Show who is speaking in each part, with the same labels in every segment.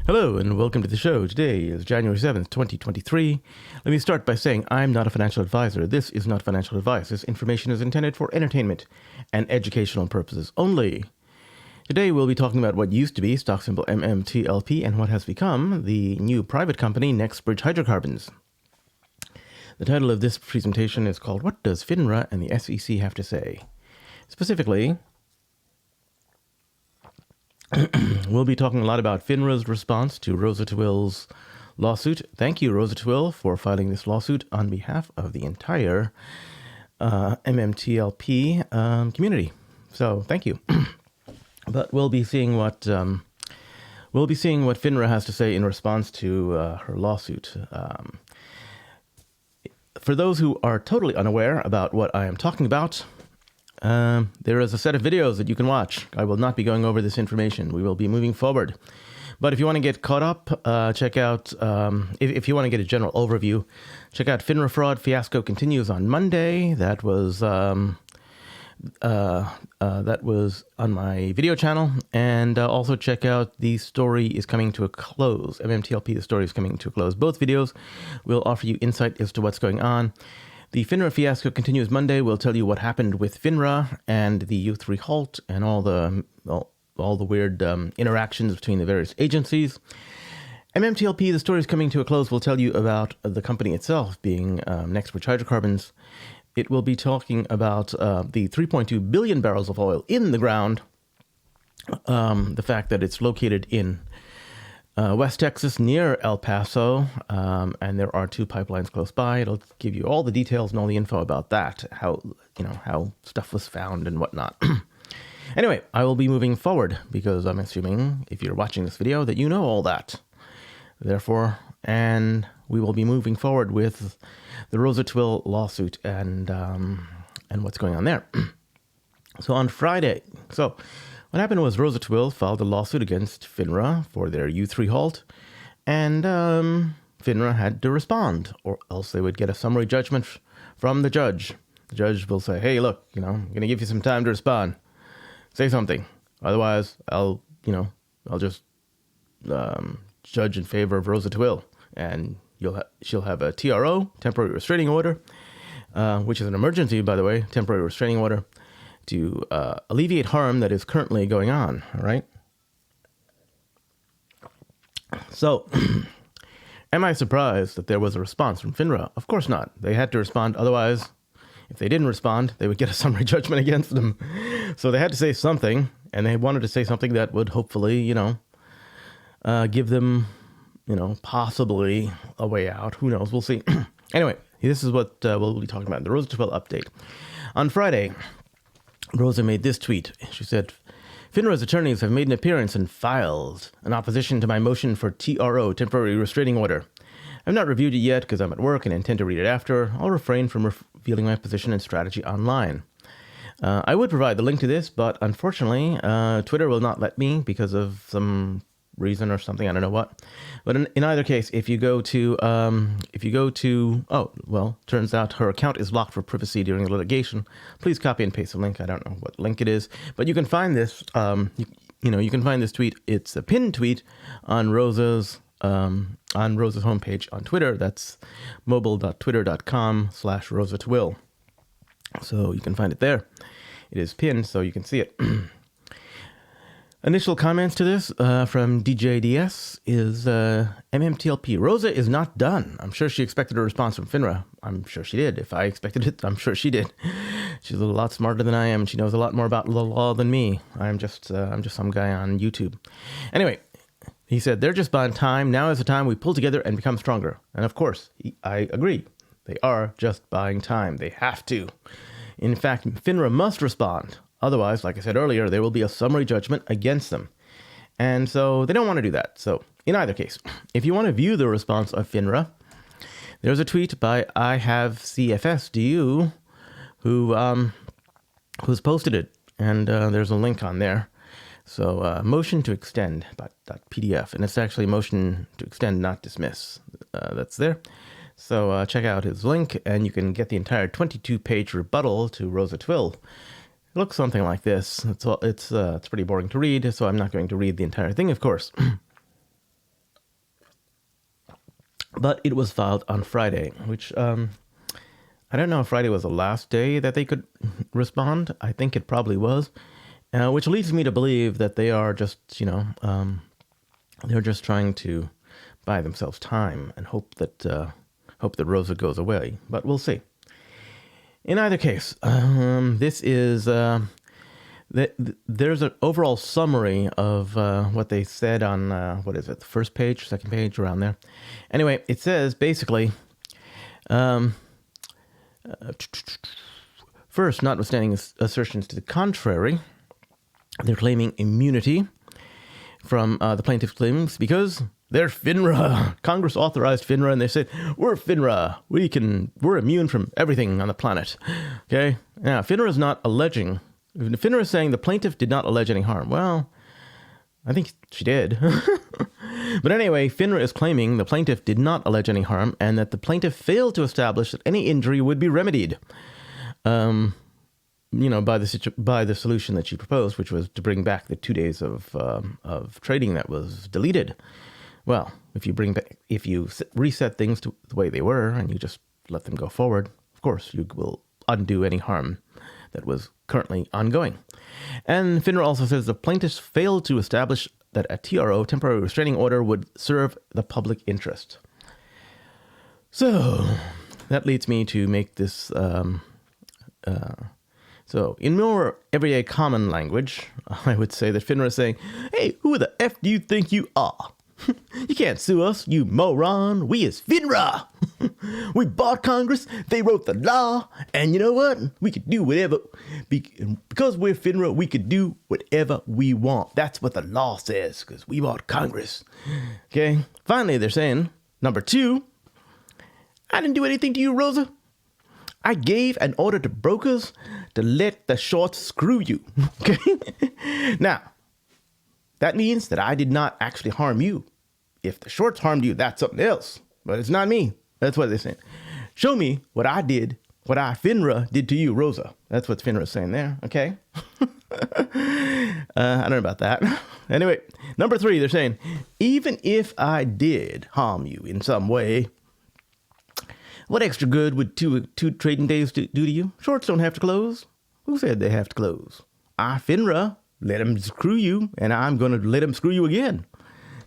Speaker 1: Hello and welcome to the show. Today is January 7th, 2023. Let me start by saying I'm not a financial advisor. This is not financial advice. This information is intended for entertainment and educational purposes only. Today we'll be talking about what used to be stock symbol MMTLP and what has become the new private company Next Bridge Hydrocarbons. The title of this presentation is called What Does FINRA and the SEC Have to Say? Specifically, we'll be talking a lot about FINRAs Response to Roza Tawil's lawsuit. Thank you, Roza Tawil, for filing this lawsuit on behalf of the entire MMTLP community. So, thank you. But we'll be seeing what FINRA has to say in response to her lawsuit. For those who are totally unaware about what I am talking about, there is a set of videos that you can watch. I will not be going over this information. We will be moving forward. But if you want to get caught up, check out, if you want to get a general overview, check out FinraFraud. Fiasco continues on Monday. That was on my video channel. And also check out The Story is Coming to a Close. MMTLP, The Story is Coming to a Close. Both videos will offer you insight as to what's going on. The FINRA fiasco continues Monday. We'll tell you what happened with FINRA and the U3 Halt and all the weird interactions between the various agencies. MMTLP, The Story is Coming to a Close, will tell you about the company itself being Next Bridge Hydrocarbons. It will be talking about the 3.2 billion barrels of oil in the ground, the fact that it's located in West Texas near El Paso, and there are two pipelines close by. It'll give you all the details and all the info about that, how stuff was found and whatnot. Anyway, I will be moving forward because I'm assuming if you're watching this video that you know all that. Therefore, and we will be moving forward with the Roza Tawil lawsuit and what's going on there. So on Friday, what happened was Roza Tawil filed a lawsuit against FINRA for their U3 Halt, and FINRA had to respond, or else they would get a summary judgment from the judge. The judge will say, hey, look, I'm going to give you some time to respond. Say something. Otherwise, I'll just judge in favor of Roza Tawil, and she'll have a TRO, temporary restraining order, which is an emergency, by the way, temporary restraining order, to alleviate harm that is currently going on, all right? So, am I surprised that there was a response from FINRA? Of course not. They had to respond. Otherwise, if they didn't respond, they would get a summary judgment against them. So they had to say something, and they wanted to say something that would hopefully, give them, possibly a way out. Who knows? We'll see. Anyway, this is what we'll be talking about, the Roza Tawil update. On Friday, Roza made this tweet. She said, FINRA's attorneys have made an appearance and filed an opposition to my motion for TRO, temporary restraining order. I've not reviewed it yet because I'm at work and intend to read it after. I'll refrain from revealing my position and strategy online. I would provide the link to this, but unfortunately, Twitter will not let me because of some reason or something. I don't know what. But in either case, if you go to, turns out her account is locked for privacy during the litigation. Please copy and paste the link. I don't know what link it is, but you can find this, you can find this tweet. It's a pinned tweet on Rosa's homepage on Twitter. That's mobile.twitter.com/Roza Tawil. So you can find it there. It is pinned, so you can see it. Initial comments to this from DJDS is MMTLP. Roza is not done. I'm sure she expected a response from FINRA. I'm sure she did. If I expected it, I'm sure she did. She's a lot smarter than I am, and she knows a lot more about the law than me. I'm just some guy on YouTube. Anyway, he said, they're just buying time. Now is the time we pull together and become stronger. And of course, I agree. They are just buying time. They have to. In fact, FINRA must respond. Otherwise, like I said earlier, there will be a summary judgment against them. And so they don't want to do that. So in either case, if you want to view the response of FINRA, there's a tweet by I Have CFSDU who's posted it. And there's a link on there. So motion to extend .pdf. And it's actually motion to extend, not dismiss. That's there. So check out his link, and you can get the entire 22-page rebuttal to Roza Tawil. looks something like this. It's pretty boring to read, so I'm not going to read the entire thing, of course. But it was filed on Friday, which I don't know if Friday was the last day that they could respond. I think it probably was, which leads me to believe that they are just, they're just trying to buy themselves time and hope that Rosa goes away. But we'll see. In either case, this is there's an overall summary of what they said on what is it, the first page, second page, around there. Anyway, it says basically. First, notwithstanding assertions to the contrary, they're claiming immunity from the plaintiff's claims because they're FINRA. Congress authorized FINRA, and they said, we're FINRA. We're immune from everything on the planet. Okay? Now, FINRA is not alleging. FINRA is saying the plaintiff did not allege any harm. Well, I think she did. But anyway, FINRA is claiming the plaintiff did not allege any harm and that the plaintiff failed to establish that any injury would be remedied, by the solution that she proposed, which was to bring back the 2 days of trading that was deleted. Well, if you reset things to the way they were and you just let them go forward, of course, you will undo any harm that was currently ongoing. And FINRA also says the plaintiffs failed to establish that a TRO, temporary restraining order, would serve the public interest. So that leads me to make this. So in more everyday common language, I would say that FINRA is saying, hey, who the F do you think you are? You can't sue us, you moron. We is FINRA. We bought Congress, they wrote the law, and you know what? We could do whatever. Because we're FINRA, we could do whatever we want. That's what the law says, because we bought Congress. Okay? Finally, they're saying, number 2, I didn't do anything to you, Rosa. I gave an order to brokers to let the shorts screw you. Okay? Now, that means that I did not actually harm you. If the shorts harmed you, that's something else. But it's not me. That's what they're saying. Show me what I did, what FINRA did to you, Rosa. That's what FINRA is saying there, okay? I don't know about that. Anyway, number 3, they're saying, even if I did harm you in some way, what extra good would two trading days do to you? Shorts don't have to close. Who said they have to close? FINRA let them screw you, and I'm going to let them screw you again.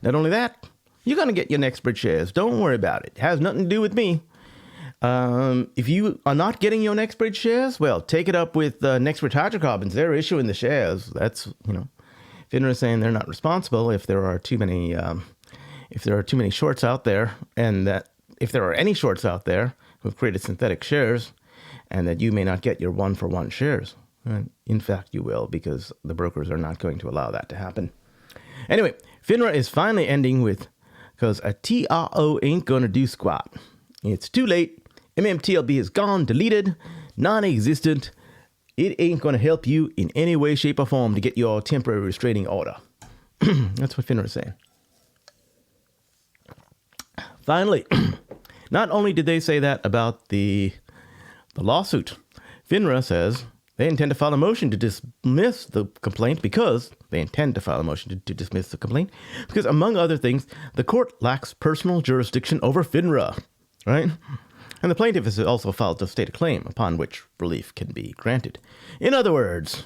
Speaker 1: Not only that, you're going to get your next Bridge shares. Don't worry about it. It has nothing to do with me. If you are not getting your next Bridge shares, well, take it up with next Bridge Hydrocarbons. They're issuing the shares. That's, FINRA is saying they're not responsible if there are too many shorts out there, and that if there are any shorts out there who've created synthetic shares, and that you may not get your 1-for-1 shares. In fact, you will, because the brokers are not going to allow that to happen. Anyway, FINRA is finally ending with, because a TRO ain't going to do squat. It's too late. MMTLP is gone, deleted, non-existent. It ain't going to help you in any way, shape, or form to get your temporary restraining order. That's what FINRA is saying. Finally, not only did they say that about the lawsuit, FINRA says they intend to file a motion to dismiss the complaint because, among other things, the court lacks personal jurisdiction over FINRA, right? And the plaintiff has also filed to state a claim upon which relief can be granted. In other words,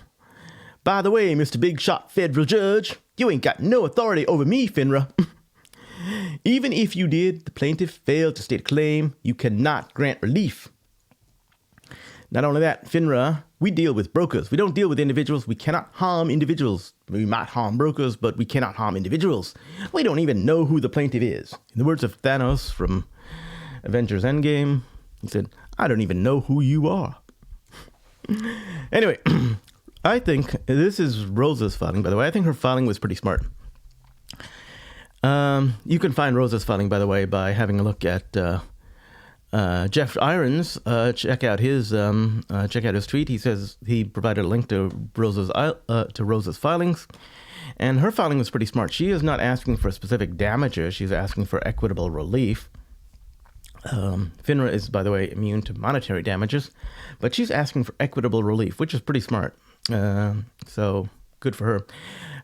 Speaker 1: by the way, Mr. Big Shot Federal Judge, you ain't got no authority over me, FINRA. Even if you did, the plaintiff failed to state a claim, you cannot grant relief. Not only that, FINRA, we deal with brokers. We don't deal with individuals. We cannot harm individuals. We might harm brokers, but we cannot harm individuals. We don't even know who the plaintiff is. In the words of Thanos from Avengers Endgame, he said, I don't even know who you are. Anyway, I think this is Rosa's filing, by the way. I think her filing was pretty smart. You can find Rosa's filing, by the way, by having a look at Jeff Irons. Check out his tweet. He says he provided a link to Rosa's filings, and her filing was pretty smart. She is not asking for specific damages. She's asking for equitable relief. FINRA is, by the way, immune to monetary damages, but she's asking for equitable relief, which is pretty smart. So good for her.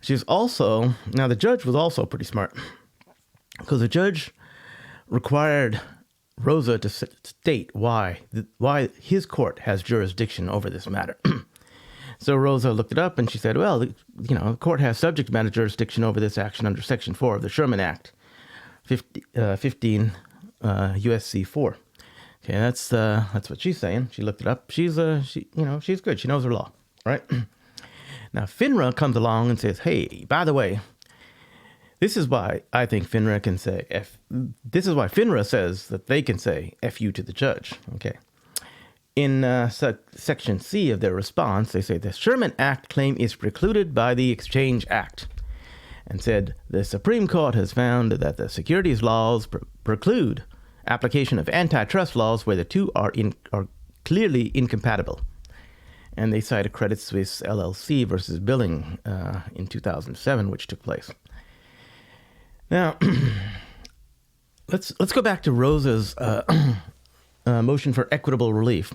Speaker 1: She's also, now the judge was also pretty smart, because the judge required Roza to state why his court has jurisdiction over this matter. So Roza looked it up and she said, well, the court has subject matter jurisdiction over this action under Section 4 of the Sherman Act, 15 USC 4. Okay, that's what she's saying. She looked it up. She's good. She knows her law, right? Now FINRA comes along and says, hey, by the way, this is why I think FINRA can say this is why FINRA says that they can say FU to the judge. Okay. In Section C of their response, they say the Sherman Act claim is precluded by the Exchange Act, and said the Supreme Court has found that the securities laws preclude application of antitrust laws where the two are clearly incompatible. And they cite a Credit Suisse LLC versus Billing in 2007, which took place. Now, let's go back to Rosa's motion for equitable relief.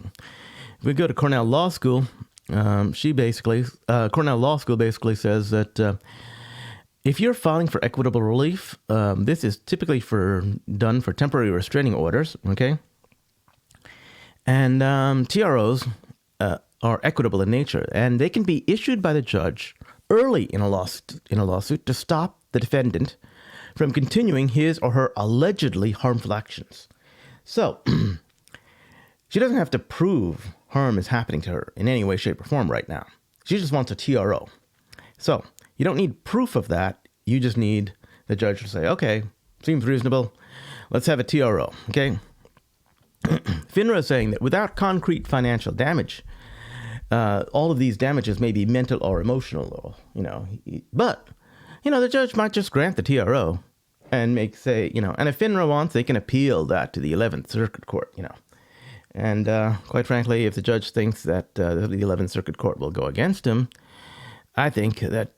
Speaker 1: If we go to Cornell Law School, Cornell Law School basically says that if you're filing for equitable relief, this is typically done for temporary restraining orders, okay? And TROs are equitable in nature, and they can be issued by the judge early in a lawsuit to stop the defendant from continuing his or her allegedly harmful actions. So, she doesn't have to prove harm is happening to her in any way, shape, or form right now. She just wants a TRO. So, you don't need proof of that. You just need the judge to say, okay, seems reasonable. Let's have a TRO, okay? FINRA is saying that without concrete financial damage, all of these damages may be mental or emotional, but the judge might just grant the TRO and and if FINRA wants, they can appeal that to the 11th Circuit Court, And quite frankly, if the judge thinks that the 11th Circuit Court will go against him, I think that,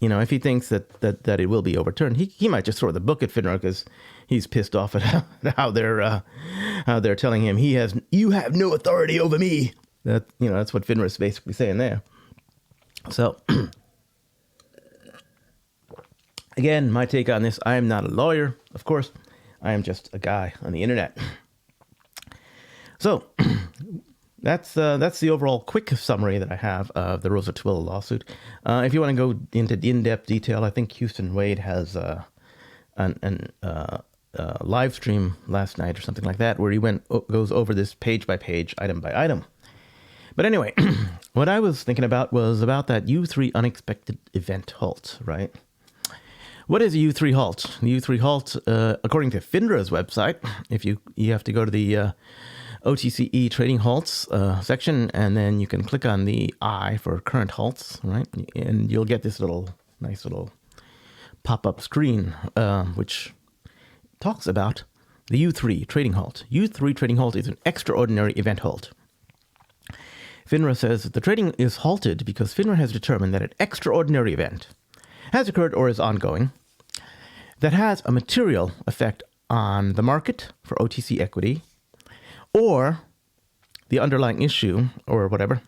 Speaker 1: if he thinks that it will be overturned, he might just throw the book at FINRA because he's pissed off at how they're telling him you have no authority over me. That's what FINRA is basically saying there. So, again, my take on this, I am not a lawyer, of course. I am just a guy on the internet. So, that's the overall quick summary that I have of the Roza Tawil lawsuit. If you want to go into in-depth detail, I think Houston Wade has a live stream last night or something like that, where he goes over this page by page, item by item. But anyway, what I was thinking about was about that U3 unexpected event halt, right? What is a U3 halt? The U3 halt, according to FINRA's website, if you have to go to the OTCE trading halts section, and then you can click on the I for current halts, right? And you'll get this nice little pop-up screen, which talks about the U3 trading halt. U3 trading halt is an extraordinary event halt. FINRA says that the trading is halted because FINRA has determined that an extraordinary event has occurred or is ongoing that has a material effect on the market for OTC equity, or the underlying issue, or whatever,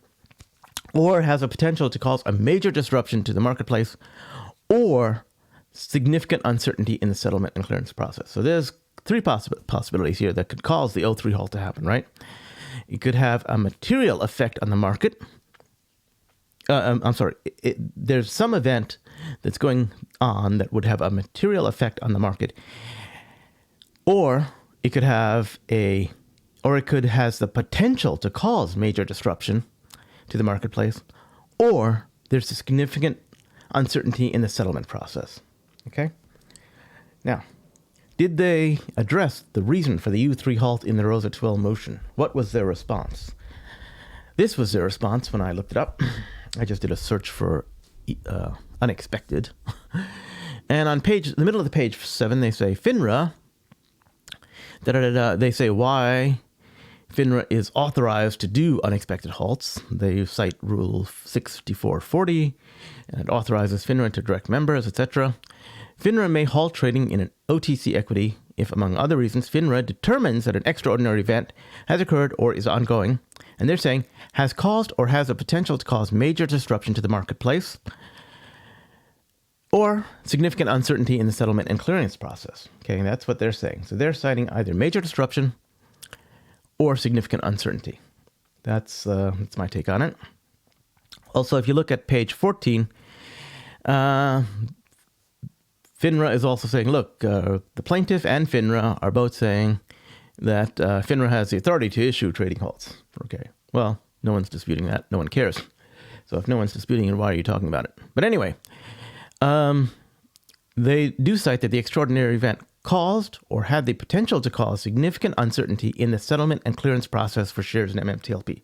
Speaker 1: or has a potential to cause a major disruption to the marketplace, or significant uncertainty in the settlement and clearance process. So there's three possibilities here that could cause the O3 halt to happen, right? It could have a material effect on the market. There's some event that's going on that would have a material effect on the market, or it could has the potential to cause major disruption to the marketplace, or there's a significant uncertainty in the settlement process. Okay? Now, did they address the reason for the U3 halt in the Roza Tawil motion? What was their response? This was their response when I looked it up. I just did a search for unexpected. And on the middle of the page 7, they say FINRA. They say why FINRA is authorized to do unexpected halts. They cite Rule 6440, and it authorizes FINRA to direct members, etc. FINRA may halt trading in an OTC equity if, among other reasons, FINRA determines that an extraordinary event has occurred or is ongoing, And they're saying has caused or has the potential to cause major disruption to the marketplace or significant uncertainty in the settlement and clearance process. Okay, that's what they're saying. So they're citing either major disruption or significant uncertainty. That's my take on it. Also, if you look at page 14, FINRA is also saying, look, the plaintiff and FINRA are both saying that FINRA has the authority to issue trading halts. Okay, well, no one's disputing that. No one cares. So if no one's disputing it, why are you talking about it? But anyway, they do cite that the extraordinary event caused or had the potential to cause significant uncertainty in the settlement and clearance process for shares in MMTLP.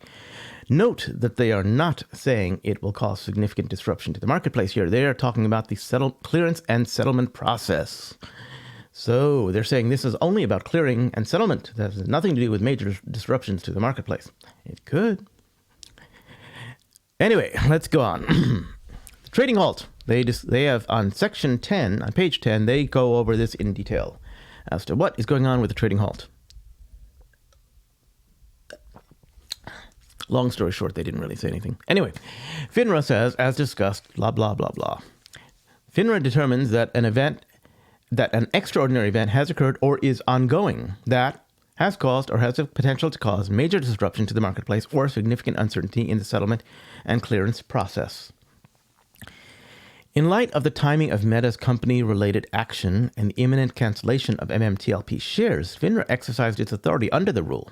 Speaker 1: Note that they are not saying it will cause significant disruption to the marketplace here. They are talking about the clearance and settlement process. So they're saying this is only about clearing and settlement. That has nothing to do with major disruptions to the marketplace. It could. Anyway, let's go on. The trading halt. They have on section 10, on page 10, they go over this in detail as to what is going on with the trading halt. Long story short, they didn't really say anything. Anyway, FINRA says, as discussed, blah, blah, blah, blah. FINRA determines that an extraordinary event has occurred or is ongoing that has caused or has the potential to cause major disruption to the marketplace or significant uncertainty in the settlement and clearance process. In light of the timing of Meta's company-related action and the imminent cancellation of MMTLP shares, FINRA exercised its authority under the rule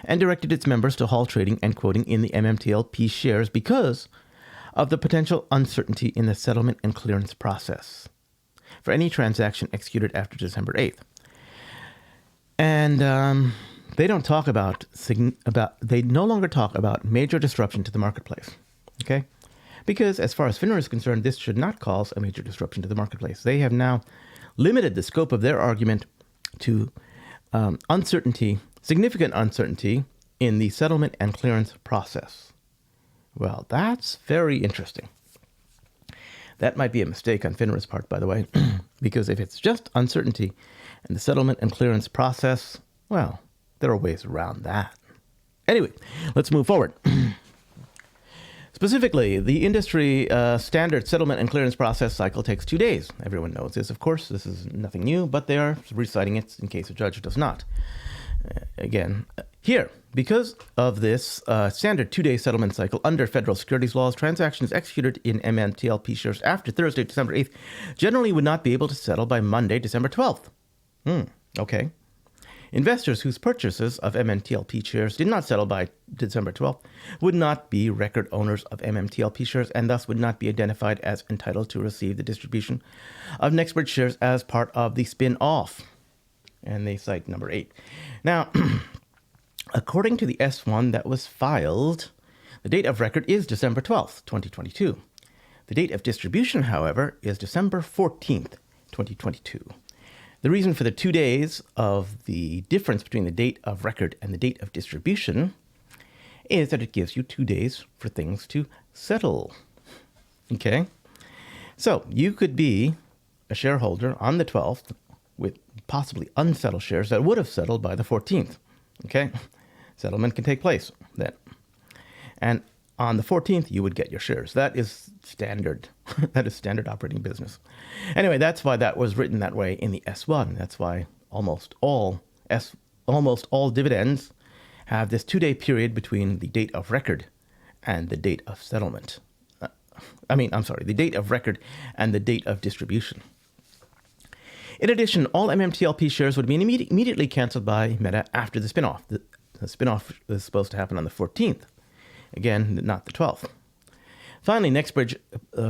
Speaker 1: and directed its members to halt trading and quoting in the MMTLP shares because of the potential uncertainty in the settlement and clearance process for any transaction executed after December 8th. And they don't talk they no longer talk about major disruption to the marketplace, okay? Because as far as FINRA is concerned, this should not cause a major disruption to the marketplace. They have now limited the scope of their argument to significant uncertainty in the settlement and clearance process. Well, that's very interesting. That might be a mistake on FINRA's part, by the way, because if it's just uncertainty in the settlement and clearance process, well, there are ways around that. Anyway, let's move forward. Specifically, the industry standard settlement and clearance process cycle takes 2 days. Everyone knows this, of course. This is nothing new, but they are reciting it in case a judge does not. Again, here, because of this standard 2-day settlement cycle under federal securities laws, transactions executed in MMTLP shares after Thursday, December 8th, generally would not be able to settle by Monday, December 12th. Okay. Investors whose purchases of MMTLP shares did not settle by December 12th would not be record owners of MMTLP shares and thus would not be identified as entitled to receive the distribution of NextBridge shares as part of the spin-off. And they cite number 8. Now, according to the S1 that was filed, the date of record is December 12th, 2022. The date of distribution, however, is December 14th, 2022. The reason for the 2 days of the difference between the date of record and the date of distribution is that it gives you 2 days for things to settle. Okay? So you could be a shareholder on the 12th with possibly unsettled shares that would have settled by the 14th. Okay? Settlement can take place then. And on the 14th, you would get your shares. That is standard. That is standard operating business. Anyway, that's why that was written that way in the S1. That's why almost all dividends have this 2-day period between the date of record and the date of settlement. The date of record and the date of distribution. In addition, all MMTLP shares would be immediately canceled by Meta after the spinoff. The spinoff is supposed to happen on the 14th. Again, not the 12th. Finally, NextBridge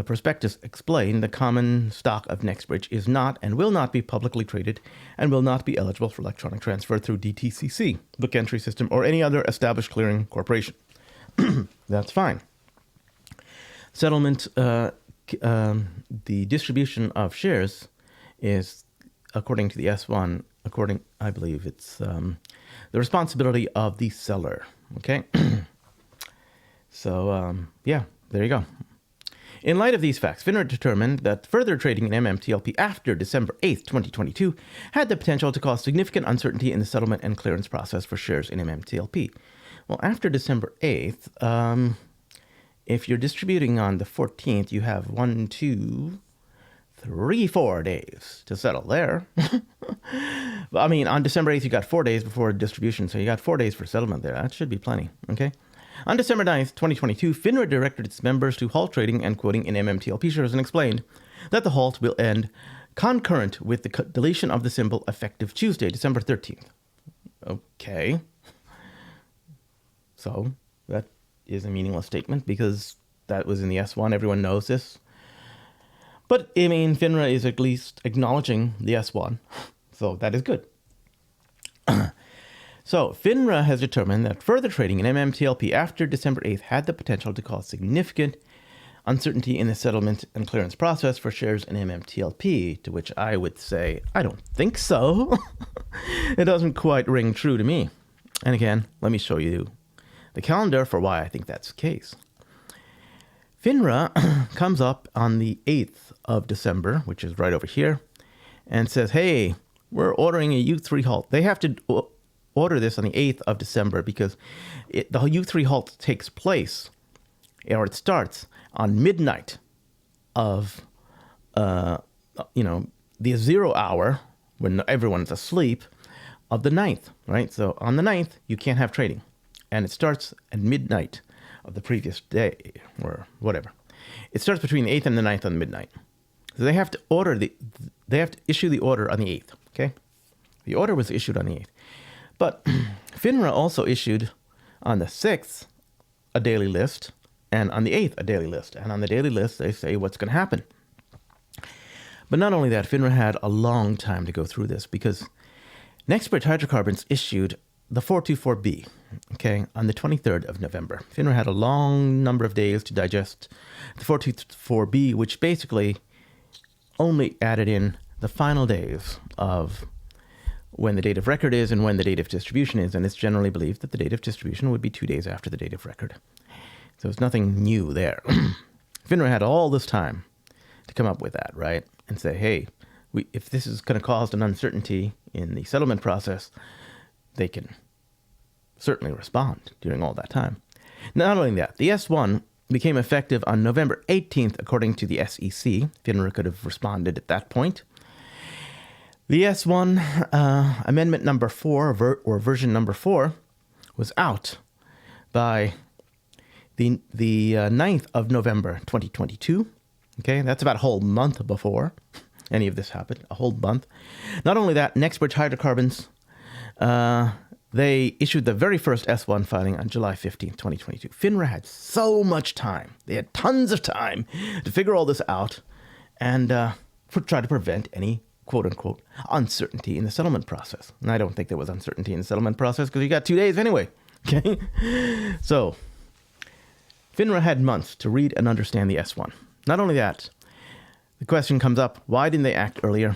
Speaker 1: prospectus explained the common stock of NextBridge is not and will not be publicly traded and will not be eligible for electronic transfer through DTCC, book entry system, or any other established clearing corporation. That's fine. Settlement, the distribution of shares is, according to the S1, I believe it's the responsibility of the seller. Okay? So, there you go. In light of these facts, FINRA determined that further trading in MMTLP after December 8th, 2022 had the potential to cause significant uncertainty in the settlement and clearance process for shares in MMTLP. Well, after December 8th, if you're distributing on the 14th, you have 1, 2, 3, 4 days to settle there. I mean, on December 8th, you got 4 days before distribution, so you got 4 days for settlement there. That should be plenty, okay? On December 9th, 2022, FINRA directed its members to halt trading and quoting in MMTLP shares and explained that the halt will end concurrent with the deletion of the symbol effective Tuesday, December 13th. Okay. So that is a meaningless statement because that was in the S1. Everyone knows this. But, I mean, FINRA is at least acknowledging the S1. So that is good. So FINRA has determined that further trading in MMTLP after December 8th had the potential to cause significant uncertainty in the settlement and clearance process for shares in MMTLP, to which I would say, I don't think so. It doesn't quite ring true to me. And again, let me show you the calendar for why I think that's the case. FINRA comes up on the 8th of December, which is right over here, and says, hey, we're ordering a U3 halt. They have to order this on the 8th of December because the U3 halt takes place, or it starts on midnight of, the 0 hour when everyone's asleep of the 9th, right? So on the 9th, you can't have trading. And it starts at midnight of the previous day or whatever. It starts between the 8th and the 9th on midnight. So they have to issue the order on the 8th, okay? The order was issued on the 8th. But FINRA also issued on the 6th a daily list, and on the 8th a daily list. And on the daily list, they say what's going to happen. But not only that, FINRA had a long time to go through this because Bridge Hydrocarbons issued the 424B, okay, on the 23rd of November. FINRA had a long number of days to digest the 424B, which basically only added in the final days of when the date of record is and when the date of distribution is, and it's generally believed that the date of distribution would be 2 days after the date of record. So it's nothing new there. FINRA had all this time to come up with that, right? And say, hey, if this is going to cause an uncertainty in the settlement process, they can certainly respond during all that time. Not only that, the S1 became effective on November 18th, according to the SEC. FINRA could have responded at that point. The S1 amendment number 4, or version number 4, was out by the 9th of November 2022. Okay, that's about a whole month before any of this happened, a whole month. Not only that, Bridge Hydrocarbons, they issued the very first S1 filing on July 15th, 2022. FINRA had so much time. They had tons of time to figure all this out and try to prevent any quote-unquote uncertainty in the settlement process. And I don't think there was uncertainty in the settlement process because you got 2 days anyway. Okay, so FINRA had months to read and understand the S1. Not only that, the question comes up, why didn't they act earlier?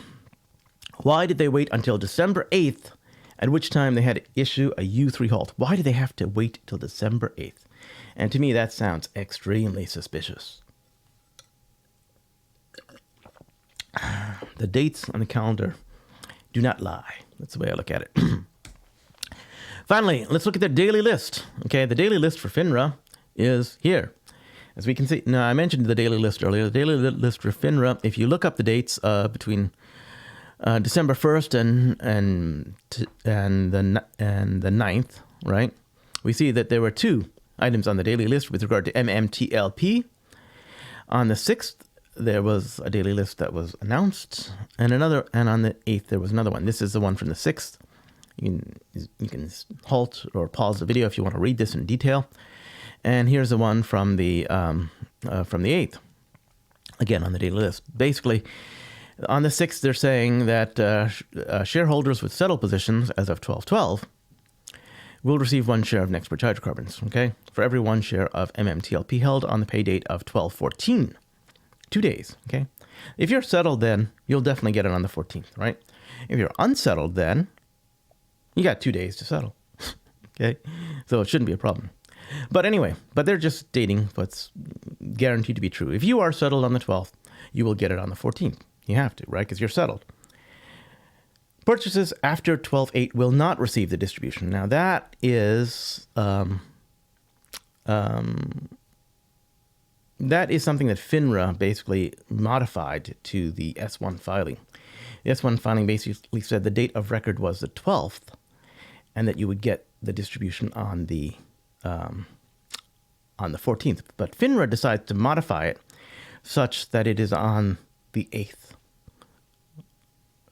Speaker 1: Why did they wait until December 8th, at which time they had to issue a U3 halt? Why did they have to wait till December 8th? And to me, that sounds extremely suspicious. The dates on the calendar do not lie. That's the way I look at it. Finally, let's look at the daily list. Okay, the daily list for FINRA is here. As we can see, now I mentioned the daily list earlier. The daily list for FINRA, if you look up the dates between December 1st and the 9th, right? We see that there were 2 items on the daily list with regard to MMTLP. On the 6th, there was a daily list that was announced, and on the 8th there was another one. This is the one from the 6th. You can halt or pause the video if you want to read this in detail. And here's the one from the 8th. Again, on the daily list. Basically, on the 6th, they're saying that shareholders with settled positions as of 12/12 will receive 1 share of Bridge Hydrocarbons, okay, for every 1 share of MMTLP held on the pay date of 12/14. 2 days, okay? If you're settled, then you'll definitely get it on the 14th, right? If you're unsettled, then you got 2 days to settle, okay? So it shouldn't be a problem. But anyway, they're just stating what's guaranteed to be true. If you are settled on the 12th, you will get it on the 14th. You have to, right? Because you're settled. Purchases after 12/8 will not receive the distribution. Now that is something that FINRA basically modified to the S1 filing. The S1 filing basically said the date of record was the 12th, and that you would get the distribution on the 14th. But FINRA decides to modify it such that it is on the 8th.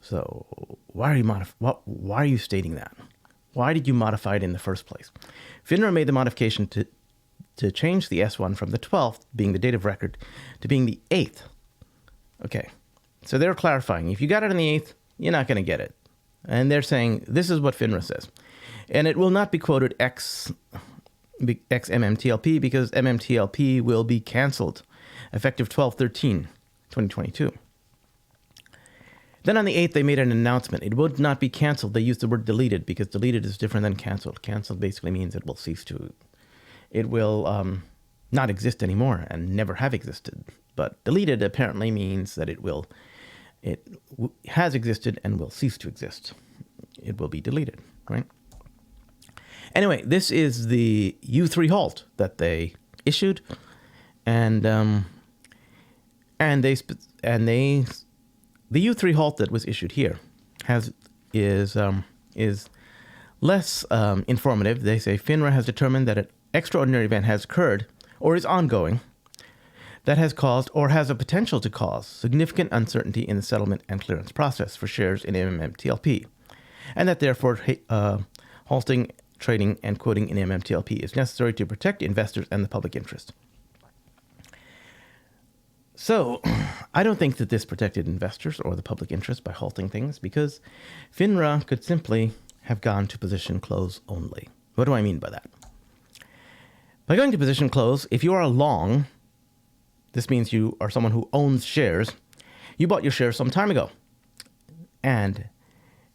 Speaker 1: So why are you stating that? Why did you modify it in the first place? FINRA made the modification to change the S1 from the 12th, being the date of record, to being the 8th. Okay, so they're clarifying. If you got it on the 8th, you're not going to get it. And they're saying, this is what FINRA says. And it will not be quoted X MMTLP because MMTLP will be canceled effective 12/13/2022. Then on the 8th, they made an announcement. It would not be canceled. They used the word deleted because deleted is different than canceled. Canceled basically means it will cease to, it will not exist anymore and never have existed. But deleted apparently means that it has existed and will cease to exist. It will be deleted, right? Anyway, this is the U3 halt that they issued, and the U3 halt that was issued here is less informative. They say FINRA has determined that an extraordinary event has occurred or is ongoing that has caused or has a potential to cause significant uncertainty in the settlement and clearance process for shares in MMTLP, and that therefore halting trading and quoting in MMTLP is necessary to protect investors and the public interest. So I don't think that this protected investors or the public interest by halting things, because FINRA could simply have gone to position close only. What do I mean by that? By going to position close, if you are long, this means you are someone who owns shares. You bought your shares some time ago, and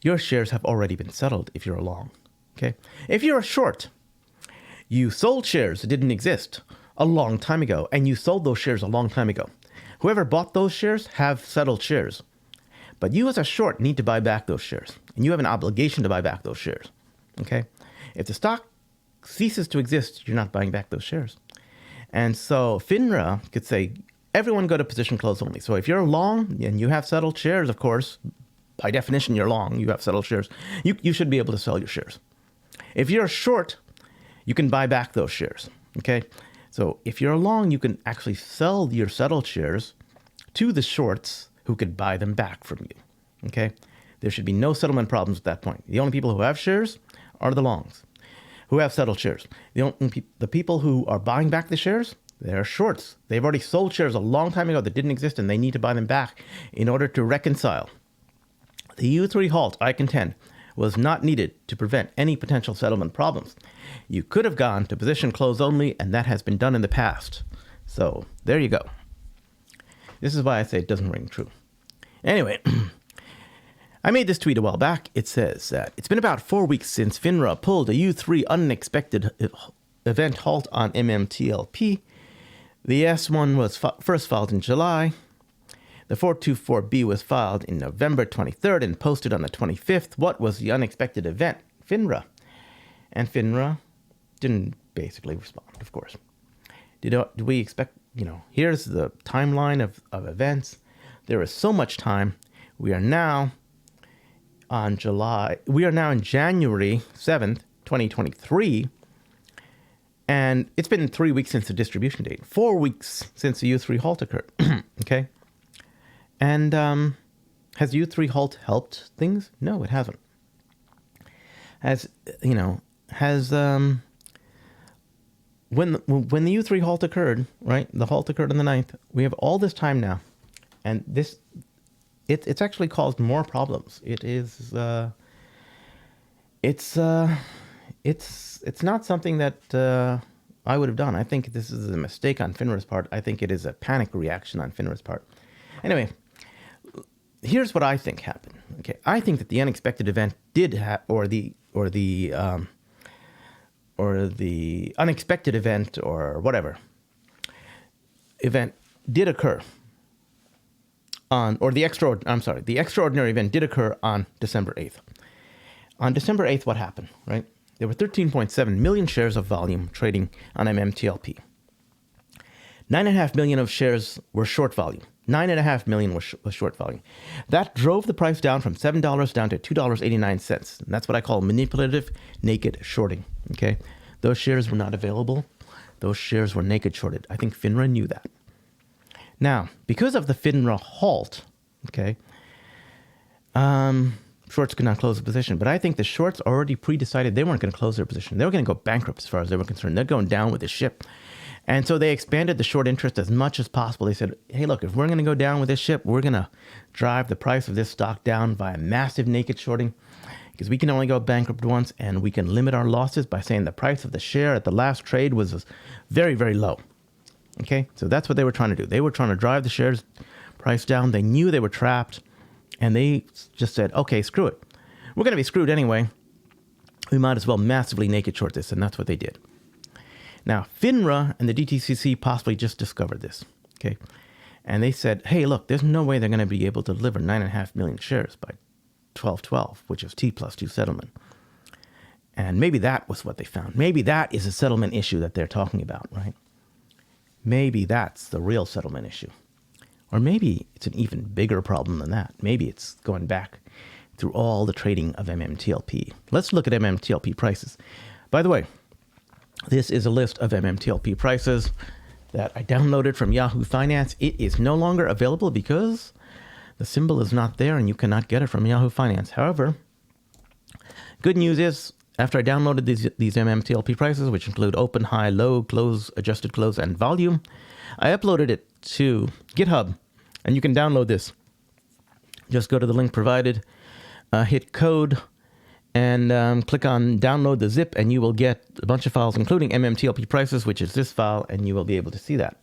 Speaker 1: your shares have already been settled if you're a long. Okay? If you're a short, you sold shares that didn't exist a long time ago, and you sold those shares a long time ago. Whoever bought those shares have settled shares. But you as a short need to buy back those shares, and you have an obligation to buy back those shares. Okay? If the stock ceases to exist, you're not buying back those shares. And so FINRA could say, everyone go to position close only. So if you're long and you have settled shares, of course, by definition, you're long, you have settled shares, you should be able to sell your shares. If you're short, you can buy back those shares, okay? So if you're long, you can actually sell your settled shares to the shorts who could buy them back from you, okay? There should be no settlement problems at that point. The only people who have shares are the longs, who have settled shares. The people who are buying back the shares, they're shorts. They've already sold shares a long time ago that didn't exist, and they need to buy them back in order to reconcile. The U3 halt, I contend, was not needed to prevent any potential settlement problems. You could have gone to position close only, and that has been done in the past. So there you go. This is why I say it doesn't ring true. Anyway, I made this tweet a while back. It says that it's been about 4 weeks since FINRA pulled a U3 unexpected event halt on MMTLP. The S1 was first filed in July. The 424B was filed in November 23rd and posted on the 25th. What was the unexpected event? FINRA. And FINRA didn't basically respond, of course. Do we expect, here's the timeline of events. There is so much time. We are now in January 7th, 2023. And it's been 3 weeks since the distribution date. 4 weeks since the U3 halt occurred. Okay? And has U3 halt helped things? No, it hasn't. When the U3 halt occurred, right? The halt occurred on the 9th. We have all this time now, and it's actually caused more problems. It's not something that I would have done. I think this is a mistake on FINRA's part. I think it is a panic reaction on FINRA's part. Anyway, here's what I think happened. Okay, I think that the unexpected event did or the unexpected event or whatever event did occur the extraordinary event did occur on December 8th. On December 8th, what happened, right? There were 13.7 million shares of volume trading on MMTLP. 9.5 million of shares were short volume. 9.5 million was short volume. That drove the price down from $7 down to $2.89. And that's what I call manipulative naked shorting. Okay, those shares were not available. Those shares were naked shorted. I think FINRA knew that. Now, because of the FINRA halt, okay, shorts could not close the position. But I think the shorts already pre-decided they weren't going to close their position. They were going to go bankrupt as far as they were concerned. They're going down with the ship. And so they expanded the short interest as much as possible. They said, hey, look, if we're going to go down with this ship, we're going to drive the price of this stock down via massive naked shorting, because we can only go bankrupt once, and we can limit our losses by saying the price of the share at the last trade was very, very low. Okay, so that's what they were trying to do. They were trying to drive the shares price down. They knew they were trapped, and they just said, okay, screw it. We're going to be screwed anyway. We might as well massively naked short this, and that's what they did. Now, FINRA and the DTCC possibly just discovered this, okay? And they said, hey, look, there's no way they're going to be able to deliver 9.5 million shares by 12/12, which is T+2 settlement. And maybe that was what they found. Maybe that is a settlement issue that they're talking about, right? Maybe that's the real settlement issue. Or maybe it's an even bigger problem than that. Maybe it's going back through all the trading of MMTLP. Let's look at MMTLP prices. By the way, this is a list of MMTLP prices that I downloaded from Yahoo Finance. It is no longer available because the symbol is not there and you cannot get it from Yahoo Finance. However, good news is, after I downloaded these MMTLP prices, which include open, high, low, close, adjusted close, and volume, I uploaded it to GitHub, and you can download this. Just go to the link provided, hit code, and click on download the zip, and you will get a bunch of files, including MMTLP prices, which is this file, and you will be able to see that.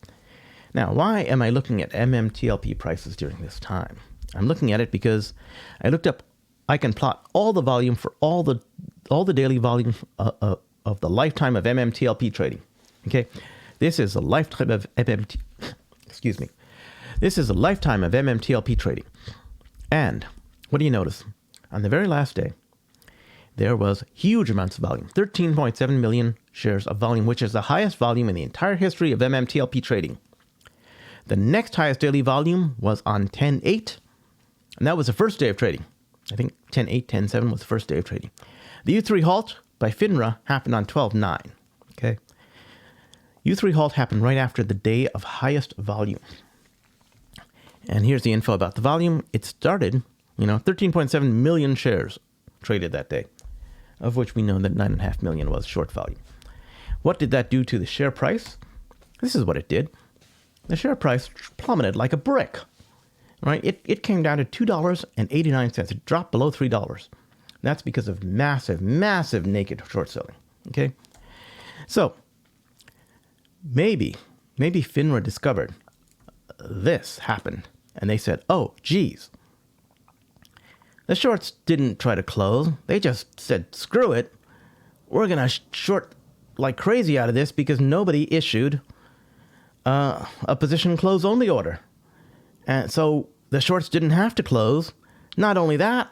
Speaker 1: Now, why am I looking at MMTLP prices during this time? I'm looking at it because I looked up, I can plot all the volume for all the daily volume of the lifetime of MMTLP trading. Okay, this is a lifetime of This is a lifetime of MMTLP trading. And what do you notice? On the very last day, there was huge amounts of volume, 13.7 million shares of volume, which is the highest volume in the entire history of MMTLP trading. The next highest daily volume was on 10/8, and that was the first day of trading. I think 10/8, 10/7 was the first day of trading. The U3 halt by FINRA happened on 12/9. Okay, U3 halt happened right after the day of highest volume. And here's the info about the volume. It started, 13.7 million shares traded that day, of which we know that 9.5 million was short volume. What did that do to the share price? This is what it did. The share price plummeted like a brick, right? It came down to $2.89. It dropped below $3. That's because of massive, massive naked short selling, okay? So maybe FINRA discovered this happened, and they said, oh, geez, the shorts didn't try to close. They just said, screw it. We're going to short like crazy out of this because nobody issued a position close only order. And so the shorts didn't have to close. Not only that,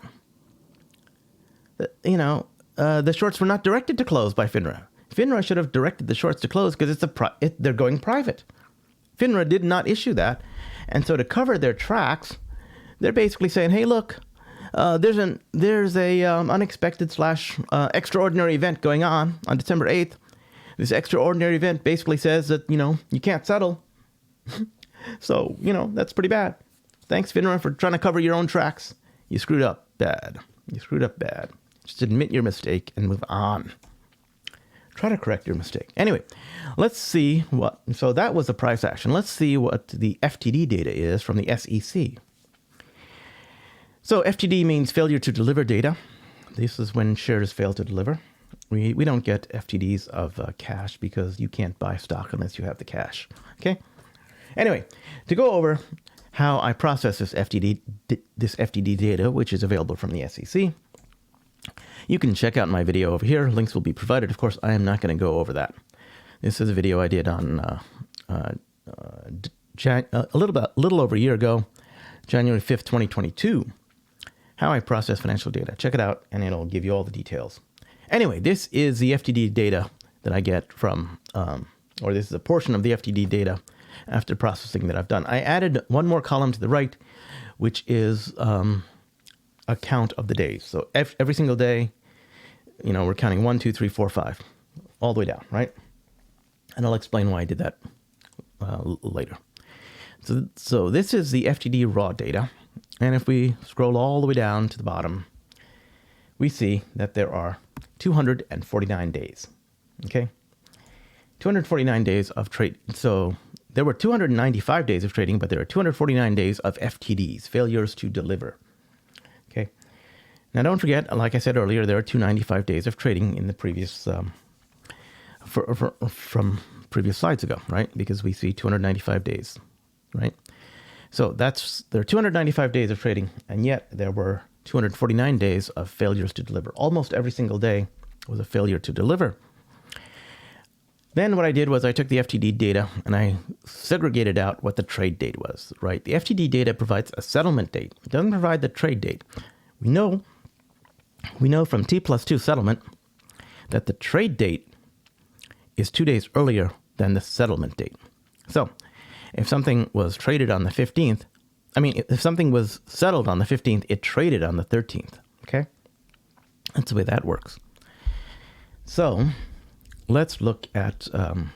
Speaker 1: the shorts were not directed to close by FINRA. FINRA should have directed the shorts to close because they're going private. FINRA did not issue that. And so to cover their tracks, they're basically saying, hey, look, there's a unexpected / extraordinary event going on December 8th. This extraordinary event basically says that, you can't settle. So, that's pretty bad. Thanks, FINRA, for trying to cover your own tracks. You screwed up bad. Just admit your mistake and move on. Try to correct your mistake. Anyway, let's see so that was the price action. Let's see what the FTD data is from the SEC. So FTD means failure to deliver data. This is when shares fail to deliver. We don't get FTDs of cash because you can't buy stock unless you have the cash. Okay. Anyway, to go over how I process this FTD data, which is available from the SEC, you can check out my video over here. Links will be provided. Of course, I am not going to go over that. This is a video I did on a little over a year ago, January 5th, 2022. How I process financial data. Check it out, and it'll give you all the details. Anyway, this is the FTD data that I get from, or this is a portion of the FTD data after processing that I've done. I added one more column to the right, which is a count of the days. So every single day, we're counting 1, 2, 3, 4, 5, all the way down, right? And I'll explain why I did that later. So this is the FTD raw data. And if we scroll all the way down to the bottom, we see that there are 249 days. Okay? 249 days of trade. So there were 295 days of trading, but there are 249 days of FTDs, failures to deliver. Okay? Now don't forget, like I said earlier, there are 295 days of trading in the previous, from previous slides ago, right? Because we see 295 days, right? So there are 295 days of trading, and yet there were 249 days of failures to deliver. Almost every single day was a failure to deliver. Then what I did was I took the FTD data and I segregated out what the trade date was, right? The FTD data provides a settlement date. It doesn't provide the trade date. We know from T+2 settlement that the trade date is 2 days earlier than the settlement date. So if something was traded on the 15th, if something was settled on the 15th, it traded on the 13th, okay? That's the way that works. So let's look at what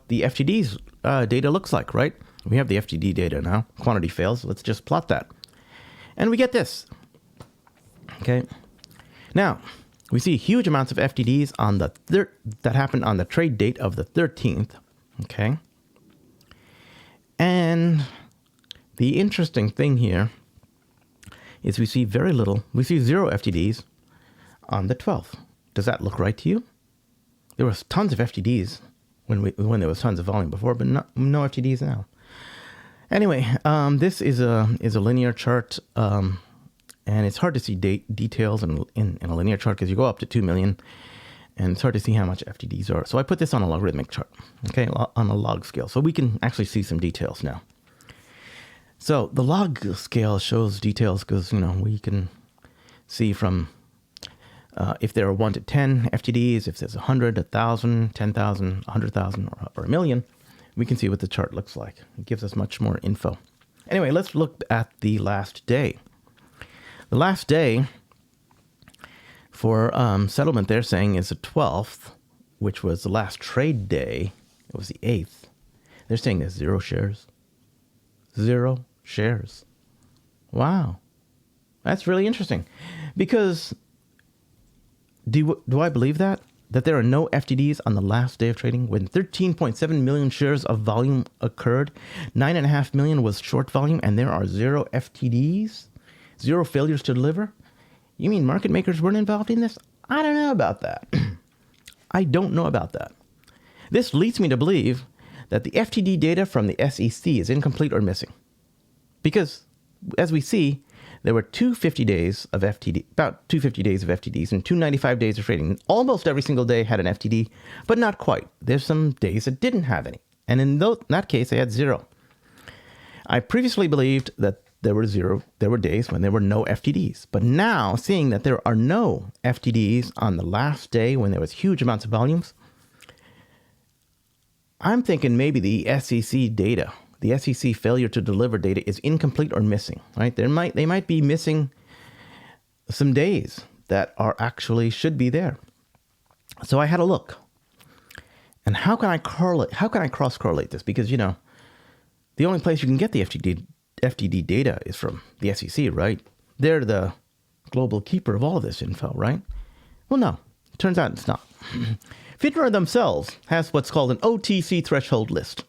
Speaker 1: the FTD's data looks like, right? We have the FTD data now, quantity fails. Let's just plot that. And we get this, okay? Now, we see huge amounts of FTDs on that happened on the trade date of the 13th, okay? And the interesting thing here is we see zero FTDs on the 12th. Does that look right to you? There was tons of FTDs when there was tons of volume before, but no FTDs now. Anyway, this is a linear chart, and it's hard to see details in a linear chart because you go up to 2 million, and it's hard to see how much FTDs are. So I put this on a logarithmic chart, okay, on a log scale, so we can actually see some details now. So the log scale shows details because, we can see from if there are 1 to 10 FTDs, if there's 100, 1,000, 10,000, 100,000, or a million, we can see what the chart looks like. It gives us much more info. Anyway, let's look at the last day. The last day for settlement, they're saying, is the 12th, which was the last trade day. It was the 8th. They're saying there's 0 shares. 0 shares. Wow. That's really interesting. Because do I believe that there are no FTDs on the last day of trading when 13.7 million shares of volume occurred, 9.5 million was short volume, and there are 0 FTDs, 0 failures to deliver? You mean market makers weren't involved in this? I don't know about that. I don't know about that. This leads me to believe that the FTD data from the SEC is incomplete or missing. Because, as we see, there were 250 days of FTD, about 250 days of FTDs and 295 days of trading. Almost every single day had an FTD, but not quite. There's some days that didn't have any. And in that case, they had 0. I previously believed that there were days when there were no FTDs. But now, seeing that there are no FTDs on the last day when there was huge amounts of volumes, I'm thinking maybe the SEC data, the SEC failure to deliver data is incomplete or missing, right? They might be missing some days that are actually should be there. So I had a look. And how can I cross correlate this? Because, the only place you can get the FTD data is from the SEC, right? They're the global keeper of all of this info, right? Well, no, it turns out it's not. FINRA themselves has what's called an OTC threshold list.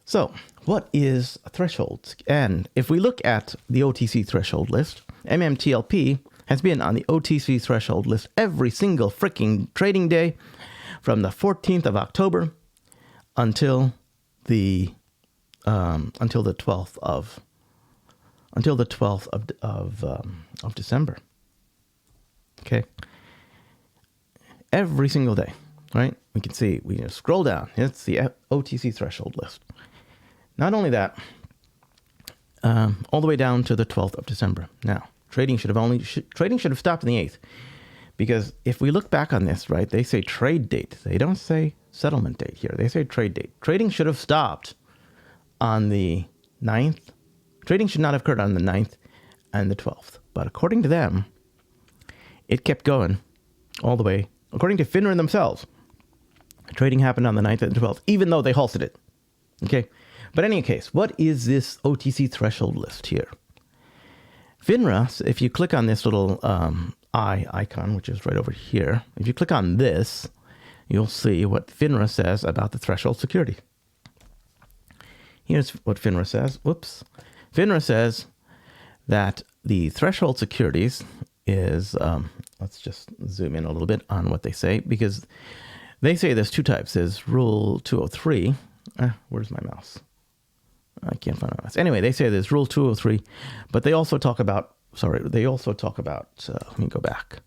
Speaker 1: So what is a threshold? And if we look at the OTC threshold list, MMTLP has been on the OTC threshold list every single freaking trading day from the 14th of October until the 12th of December. Okay. Every single day, right? We can see, we scroll down. It's the OTC threshold list. Not only that, all the way down to the 12th of December. Now, trading should have stopped on the 8th, because if we look back on this, right, they say trade date. They don't say settlement date here. They say trade date. Trading should have stopped on the 9th. Trading should not have occurred on the 9th and the 12th. But according to them, it kept going all the way. According to FINRA themselves, trading happened on the 9th and the 12th, even though they halted it. Okay? But in any case, what is this OTC threshold list here? FINRA, if you click on this little eye icon, which is right over here, if you click on this, you'll see what FINRA says about the threshold security. Here's what FINRA says. Whoops. FINRA says that the threshold securities is, let's just zoom in a little bit on what they say, because they say there's two types. There's Rule 203. Where's my mouse? I can't find my mouse. Anyway, they say there's Rule 203, but they also talk about, let me go back.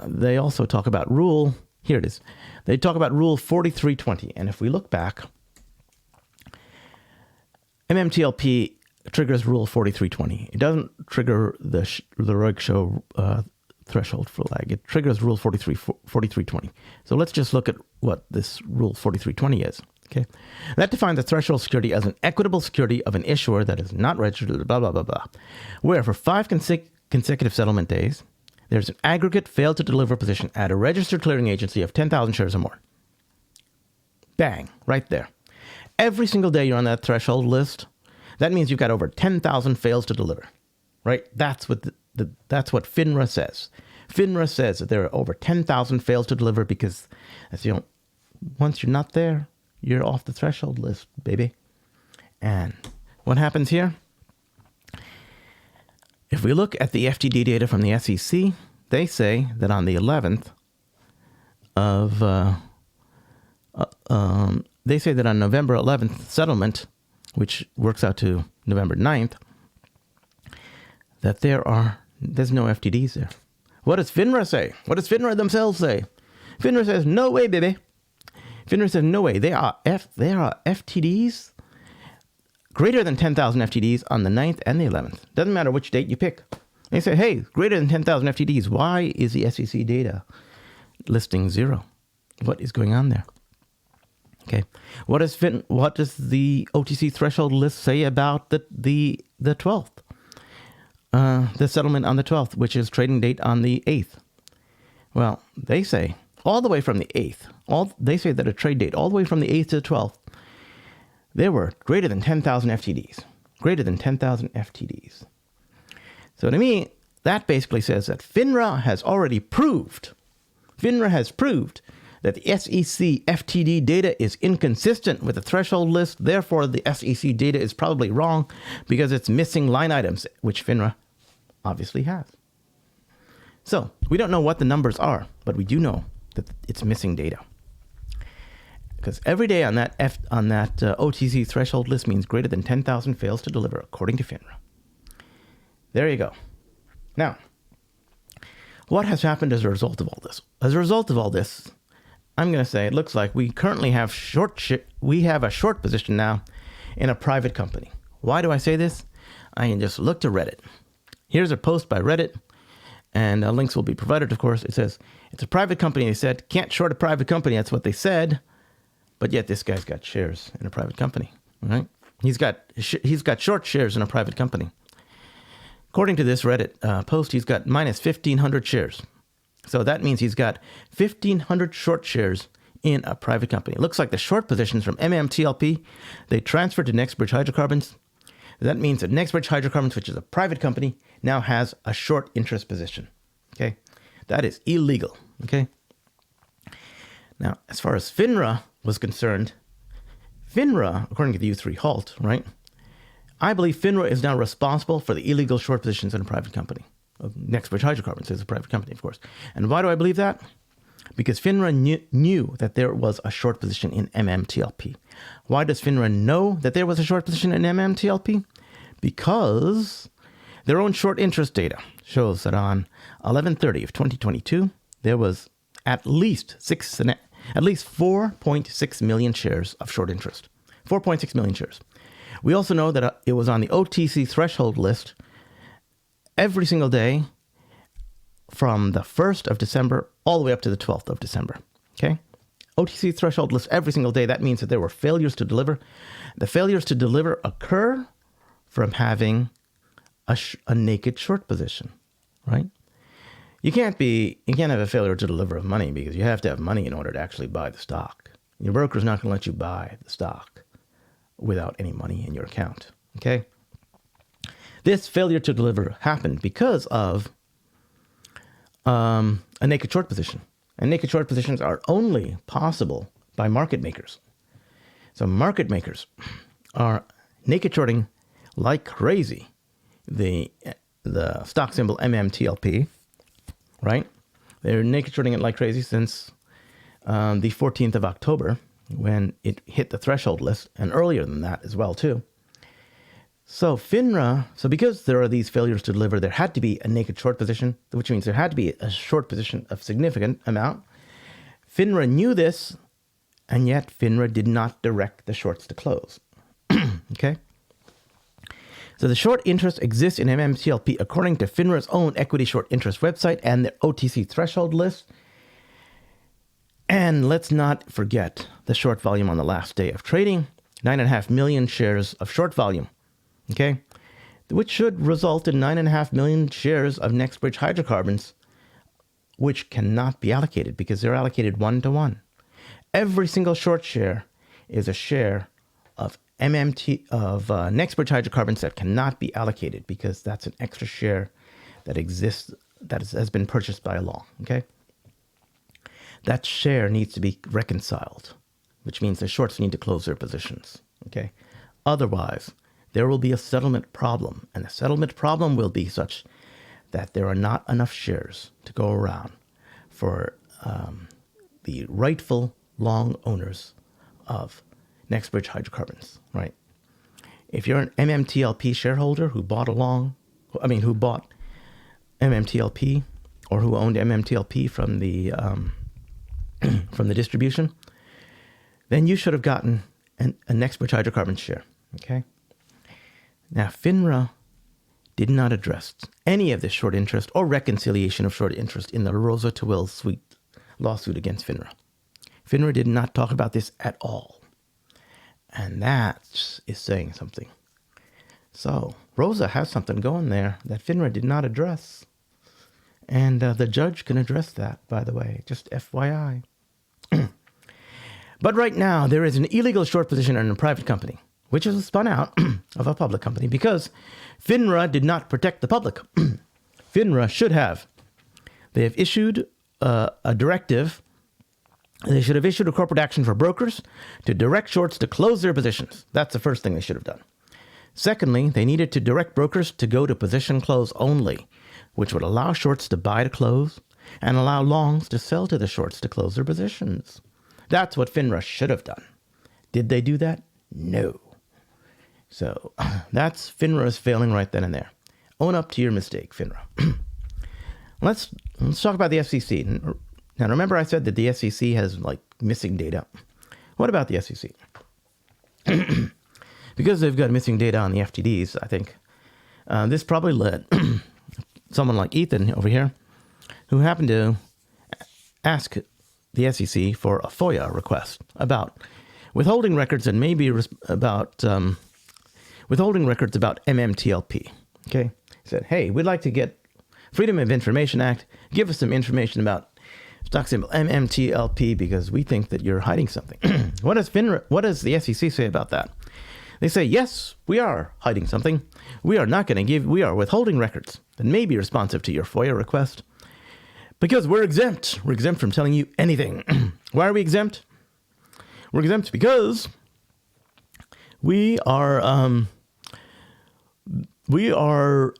Speaker 1: They also talk about Rule, here it is. They talk about Rule 4320. And if we look back, MMTLP triggers Rule 4320. It doesn't trigger the reg show threshold flag. It triggers Rule 4320. So let's just look at what this Rule 4320 is. Okay, that defines the threshold security as an equitable security of an issuer that is not registered, blah, blah, blah, blah, where for 5 consecutive settlement days, there's an aggregate failed to deliver position at a registered clearing agency of 10,000 shares or more. Bang, right there. Every single day you're on that threshold list, that means you've got over 10,000 fails to deliver, right? That's what that's what FINRA says. FINRA says that there are over 10,000 fails to deliver because, as you know, once you're not there, you're off the threshold list, baby. And what happens here? If we look at the FTD data from the SEC, they say that on the 11th of, they say that on November 11th settlement, which works out to November 9th, that there's no FTDs there. What does FINRA say? What does FINRA themselves say? FINRA says, no way, baby. FINRA says, no way. There are FTDs greater than 10,000 FTDs on the 9th and the 11th. Doesn't matter which date you pick. They say, hey, greater than 10,000 FTDs. Why is the SEC data listing 0? What is going on there? Okay. What does the OTC threshold list say about the 12th? The settlement on the 12th, which is trading date on the 8th. Well, they say all the way from the 8th, they say that a trade date all the way from the 8th to the 12th, there were greater than 10,000 FTDs. Greater than 10,000 FTDs. So to me, that basically says that FINRA has proved that the SEC FTD data is inconsistent with the threshold list. Therefore, the SEC data is probably wrong because it's missing line items, which FINRA obviously has. So we don't know what the numbers are, but we do know that it's missing data. Because every day on that OTC threshold list means greater than 10,000 fails to deliver, according to FINRA. There you go. Now, what has happened as a result of all this? As a result of all this, I'm going to say it looks like we currently have a short position now in a private company. Why do I say this? I can just look to Reddit. Here's a post by Reddit, and links will be provided, of course. It says, it's a private company. They said, can't short a private company. That's what they said. But yet this guy's got shares in a private company, right? He's got short shares in a private company. According to this Reddit post, he's got minus 1,500 shares. So that means he's got 1,500 short shares in a private company. It looks like the short positions from MMTLP, they transferred to Bridge Hydrocarbons. That means that Bridge Hydrocarbons, which is a private company, now has a short interest position. Okay? That is illegal. Okay? Now, as far as FINRA was concerned, FINRA, according to the U3 Halt, right? I believe FINRA is now responsible for the illegal short positions in a private company. Bridge Hydrocarbons is a private company, of course. And why do I believe that? Because FINRA knew that there was a short position in MMTLP. Why does FINRA know that there was a short position in MMTLP? Because their own short interest data shows that on 11/30 of 2022, there was at least 4.6 million shares of short interest. 4.6 million shares. We also know that it was on the OTC threshold list every single day from the 1st of December all the way up to the 12th of December. Okay? OTC threshold list every single day. That means that there were failures to deliver. The failures to deliver occur from having a naked short position, right? You can't have a failure to deliver of money because you have to have money in order to actually buy the stock. Your broker's not going to let you buy the stock without any money in your account, okay? This failure to deliver happened because of a naked short position. And naked short positions are only possible by market makers. So market makers are naked shorting like crazy the stock symbol MMTLP, right? They're naked shorting it like crazy since the 14th of October when it hit the threshold list, and earlier than that as well too. So because there are these failures to deliver, there had to be a naked short position, which means there had to be a short position of significant amount. FINRA knew this, and yet FINRA did not direct the shorts to close. Okay? So the short interest exists in MMTLP according to FINRA's own equity short interest website and their OTC threshold list. And let's not forget the short volume on the last day of trading, 9.5 million shares of short volume, okay? Which should result in 9.5 million shares of Next Bridge Hydrocarbons, which cannot be allocated because they're allocated 1-to-1. Every single short share is a share of Next Bridge Hydrocarbons that cannot be allocated because that's an extra share that exists, has been purchased by law, okay? That share needs to be reconciled, which means the shorts need to close their positions, okay? Otherwise, there will be a settlement problem, and the settlement problem will be such that there are not enough shares to go around for the rightful long owners of Next Bridge Hydrocarbons, right? If you're an MMTLP shareholder who bought MMTLP or who owned MMTLP from the distribution, then you should have gotten a Next Bridge Hydrocarbons share, okay? Now, FINRA did not address any of this short interest or reconciliation of short interest in the Roza Tawil lawsuit against FINRA. FINRA did not talk about this at all. And that is saying something. So, Roza has something going there that FINRA did not address. And the judge can address that, by the way, just FYI. But right now, there is an illegal short position in a private company, which is spun out of a public company because FINRA did not protect the public. FINRA should have. They have issued a directive. They should have issued a corporate action for brokers to direct shorts to close their positions. That's the first thing they should have done. Secondly, they needed to direct brokers to go to position close only, which would allow shorts to buy to close and allow longs to sell to the shorts to close their positions. That's what FINRA should have done. Did they do that? No. So that's FINRA's failing right then and there. Own up to your mistake, FINRA. Let's talk about the SEC. Now, remember I said that the SEC has, missing data. What about the SEC? Because they've got missing data on the FTDs, I think this probably led someone like Ethan over here, who happened to ask the SEC for a FOIA request about withholding records and maybe about withholding records about MMTLP. Okay? He said, hey, we'd like to get Freedom of Information Act. Give us some information about stock symbol MMTLP because we think that you're hiding something. What does the SEC say about that? They say, yes, we are hiding something. We are withholding records that may be responsive to your FOIA request because we're exempt. We're exempt from telling you anything. Why are we exempt? We're exempt because we are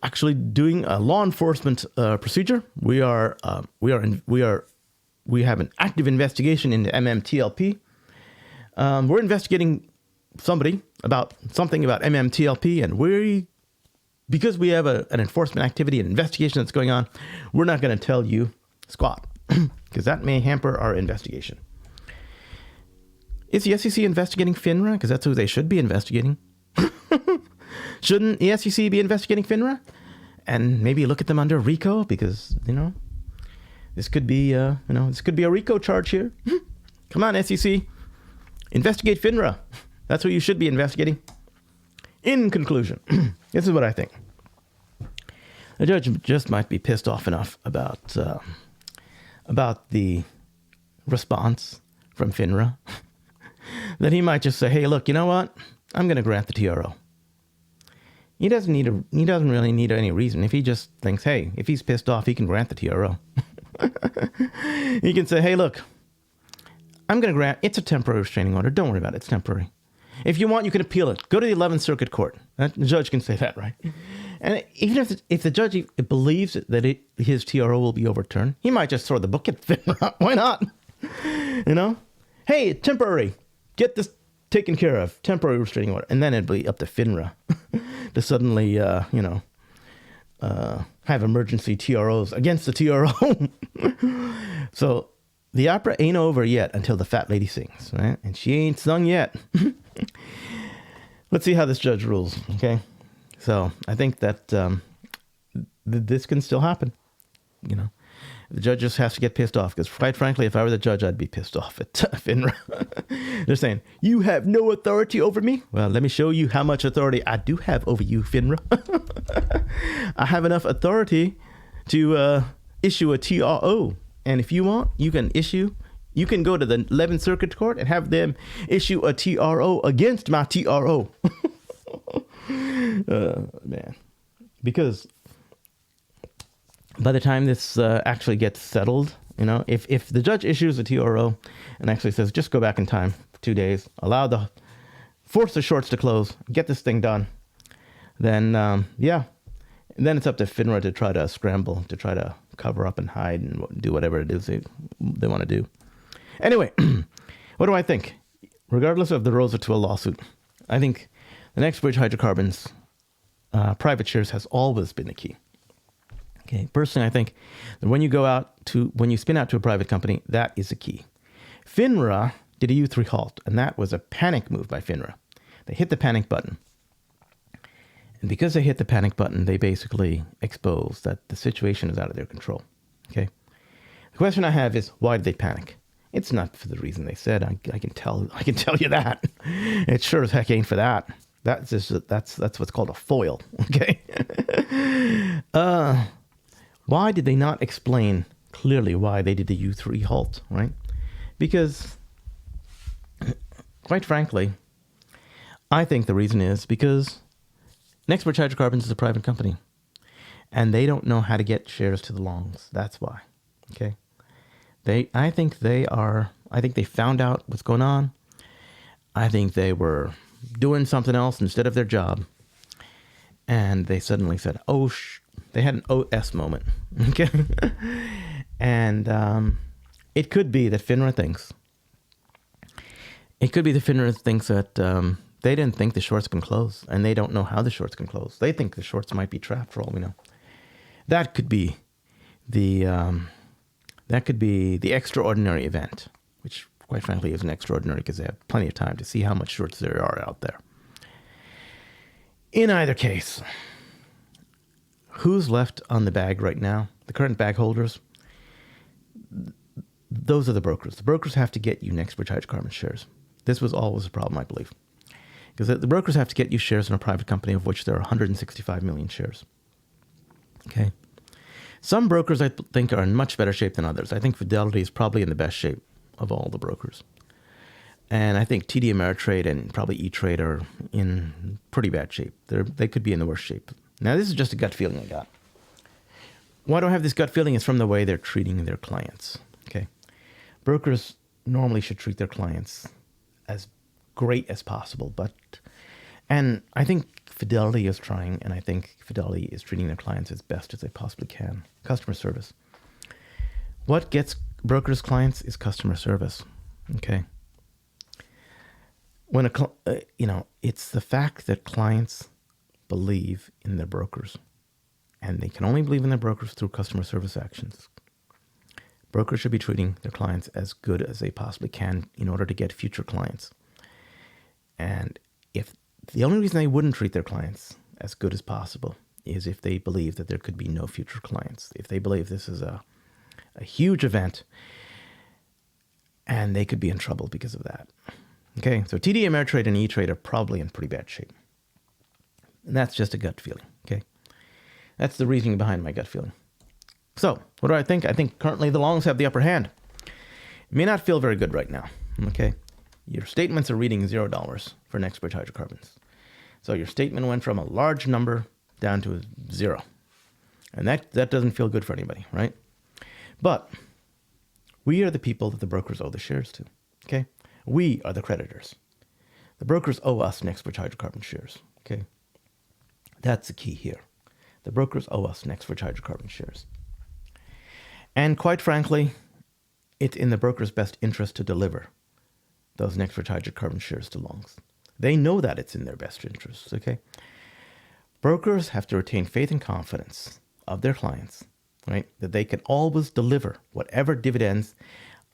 Speaker 1: actually doing a law enforcement procedure. We have an active investigation into MMTLP. We're investigating something about MMTLP, and because we have an enforcement activity, an investigation that's going on, we're not going to tell you squat because that may hamper our investigation. Is the SEC investigating FINRA? Because that's who they should be investigating. Shouldn't the SEC be investigating FINRA? And maybe look at them under RICO, because, this could be, this could be a RICO charge here. Come on, SEC. Investigate FINRA. That's what you should be investigating. In conclusion, this is what I think. The judge just might be pissed off enough about the response from FINRA that he might just say, hey, look, you know what? I'm going to grant the TRO. He doesn't really need any reason. If he just thinks, hey, if he's pissed off, he can grant the TRO. He can say, hey, look, I'm going to grant, it's a temporary restraining order. Don't worry about it. It's temporary. If you want, you can appeal it. Go to the 11th Circuit Court. The judge can say that, right? And even if the judge believes that his TRO will be overturned, he might just throw the book at FINRA. Why not? Hey, temporary. Get this taken care of. Temporary restraining order. And then it'd be up to FINRA to suddenly, have emergency TROs against the TRO. So the opera ain't over yet until the fat lady sings, right? And she ain't sung yet. Let's see how this judge rules, okay? So I think that this can still happen, The judge just has to get pissed off, because quite frankly, if I were the judge, I'd be pissed off at FINRA. They're saying, you have no authority over me? Well, let me show you how much authority I do have over you, FINRA. I have enough authority to issue a TRO. And if you want, you can go to the 11th Circuit Court and have them issue a TRO against my TRO. Man. Because by the time this actually gets settled, if the judge issues a TRO and actually says, just go back in time for 2 days, force the shorts to close, get this thing done, then, and then it's up to FINRA to try to scramble, to try to cover up and hide and do whatever it is they want to do. Anyway, what do I think? Regardless of the Roza Tawil lawsuit, I think the next Bridge Hydrocarbons private shares has always been the key. Okay, personally, I think that when you spin out to a private company, that is the key. FINRA did a U3 halt, and that was a panic move by FINRA. They hit the panic button. And because they hit the panic button, they basically exposed that the situation is out of their control. Okay. The question I have is, why did they panic? It's not for the reason they said. I can tell you that. It sure as heck ain't for that. That's what's called a foil. Okay. Why did they not explain clearly why they did the U3 halt, right? Because, quite frankly, I think the reason is because Next Bridge Hydrocarbons is a private company, and they don't know how to get shares to the longs. That's why. Okay. I think they found out what's going on. I think they were doing something else instead of their job. And they suddenly said, they had an OS moment. Okay. And it could be that FINRA thinks that they didn't think the shorts can close, and they don't know how the shorts can close. They think the shorts might be trapped, for all we know. That could be the extraordinary event, which quite frankly isn't extraordinary because they have plenty of time to see how much shorts there are out there. In either case, who's left on the bag right now? The current bag holders. Those are the brokers. The brokers have to get you Next Bridge Hydrocarbons shares. This was always a problem, I believe. Because the brokers have to get you shares in a private company of which there are 165 million shares. Okay. Some brokers, I think, are in much better shape than others. I think Fidelity is probably in the best shape of all the brokers. And I think TD Ameritrade and probably E-Trade are in pretty bad shape. They could be in the worst shape. Now, this is just a gut feeling I got. Why do I have this gut feeling? It's from the way they're treating their clients. Okay. Brokers normally should treat their clients as great as possible, and I think Fidelity is trying, and I think Fidelity is treating their clients as best as they possibly can. Customer service. What gets brokers' clients is customer service. Okay. When it's the fact that clients believe in their brokers, and they can only believe in their brokers through customer service actions. Brokers should be treating their clients as good as they possibly can in order to get future clients. And if The only reason they wouldn't treat their clients as good as possible is if they believe that there could be no future clients. If they believe this is a huge event and they could be in trouble because of that. Okay, so TD Ameritrade and E-Trade are probably in pretty bad shape. And that's just a gut feeling, okay? That's the reasoning behind my gut feeling. So, what do I think? I think currently the longs have the upper hand. It may not feel very good right now, okay? Your statements are reading $0 for next Bridge Hydrocarbons. So your statement went from a large number down to 0. And that doesn't feel good for anybody, right? But we are the people that the brokers owe the shares to, okay? We are the creditors. The brokers owe us next Bridge Hydrocarbon shares, okay? That's the key here. The brokers owe us next Bridge Hydrocarbon shares. And quite frankly, it's in the broker's best interest to deliver those next Bridge Hydrocarbon shares to longs. They know that it's in their best interests, okay? Brokers have to retain faith and confidence of their clients, right? That they can always deliver whatever dividends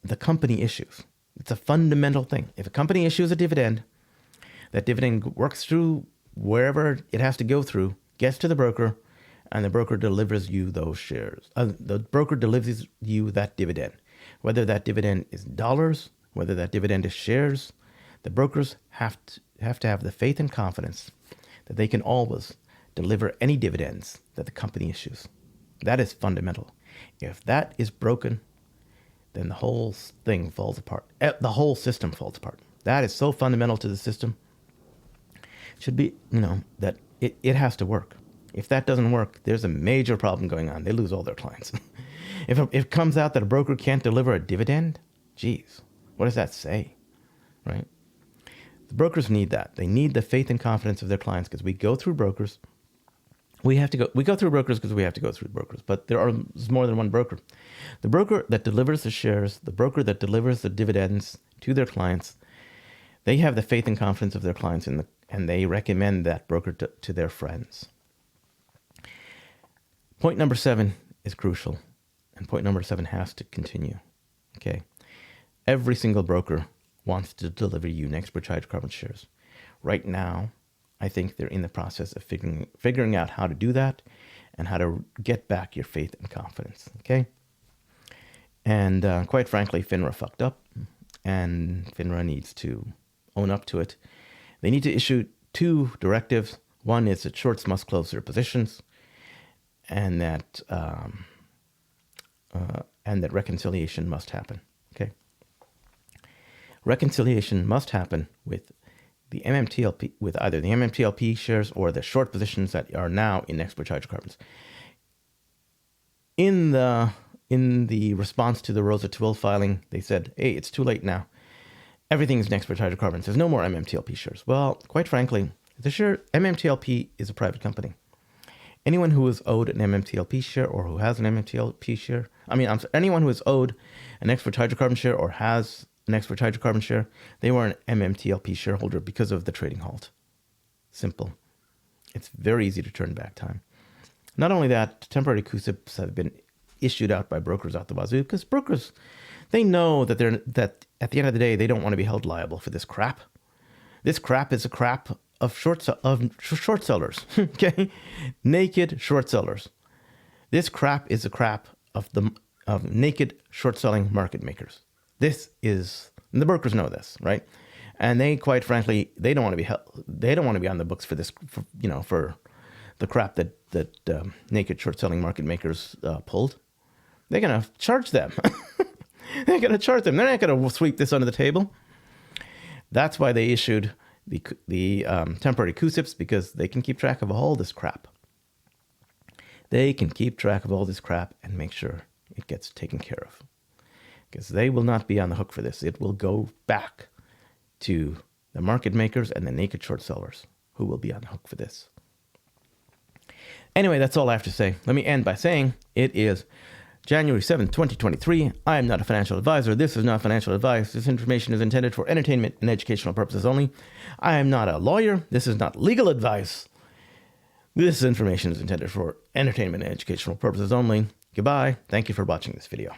Speaker 1: the company issues. It's a fundamental thing. If a company issues a dividend, that dividend works through wherever it has to go through, gets to the broker, and the broker delivers you those shares. The broker delivers you that dividend. Whether that dividend is dollars, whether that dividend is shares, the brokers have to have the faith and confidence that they can always deliver any dividends that the company issues. That is fundamental. If that is broken, then the whole thing falls apart. The whole system falls apart. That is so fundamental to the system. It should be, that it has to work. If that doesn't work, there's a major problem going on. They lose all their clients. If it comes out that a broker can't deliver a dividend, geez, what does that say, right? The brokers need that. They need the faith and confidence of their clients because we go through brokers. We go through brokers because we have to go through brokers, but there's more than one broker. The broker that delivers the shares, the broker that delivers the dividends to their clients, they have the faith and confidence of their clients and they recommend that broker to their friends. Point number 7 is crucial, and point number 7 has to continue, okay? Every single broker wants to deliver you next Bridge Hydrocarbon shares. Right now, I think they're in the process of figuring out how to do that and how to get back your faith and confidence, okay? And quite frankly, FINRA fucked up, and FINRA needs to own up to it. They need to issue 2 directives. One is that shorts must close their positions, and that reconciliation must happen, okay? Reconciliation must happen with the MMTLP, with either the MMTLP shares or the short positions that are now in next Bridge Hydrocarbons. In the response to the Roza Tawil filing, they said, hey, it's too late now. Everything's next Bridge Hydrocarbons. There's no more MMTLP shares. Well, quite frankly, MMTLP is a private company. Anyone who is owed an MMTLP share or who has an MMTLP share, anyone who is owed an next Bridge Hydrocarbon share or has an next Bridge Hydrocarbon share, they were an MMTLP shareholder because of the trading halt. Simple. It's very easy to turn back time. Not only that, temporary CUSIPs have been issued out by brokers out the wazoo because brokers, they know that that at the end of the day, they don't want to be held liable for this crap. This crap is a crap of short sellers, okay? Naked short sellers. This crap is a crap of naked short selling market makers. And the brokers know this, right? And they, quite frankly, they don't want to be they don't want to be on the books for this, for the crap that naked short selling market makers pulled. They're gonna charge them. They're gonna charge them. They're not gonna sweep this under the table. That's why they issued the temporary CUSIPs, because they can keep track of all this crap. They can keep track of all this crap and make sure it gets taken care of. Because they will not be on the hook for this. It will go back to the market makers and the naked short sellers who will be on the hook for this. Anyway, that's all I have to say. Let me end by saying it is January 7th, 2023. I am not a financial advisor. This is not financial advice. This information is intended for entertainment and educational purposes only. I am not a lawyer. This is not legal advice. This information is intended for entertainment and educational purposes only. Goodbye. Thank you for watching this video.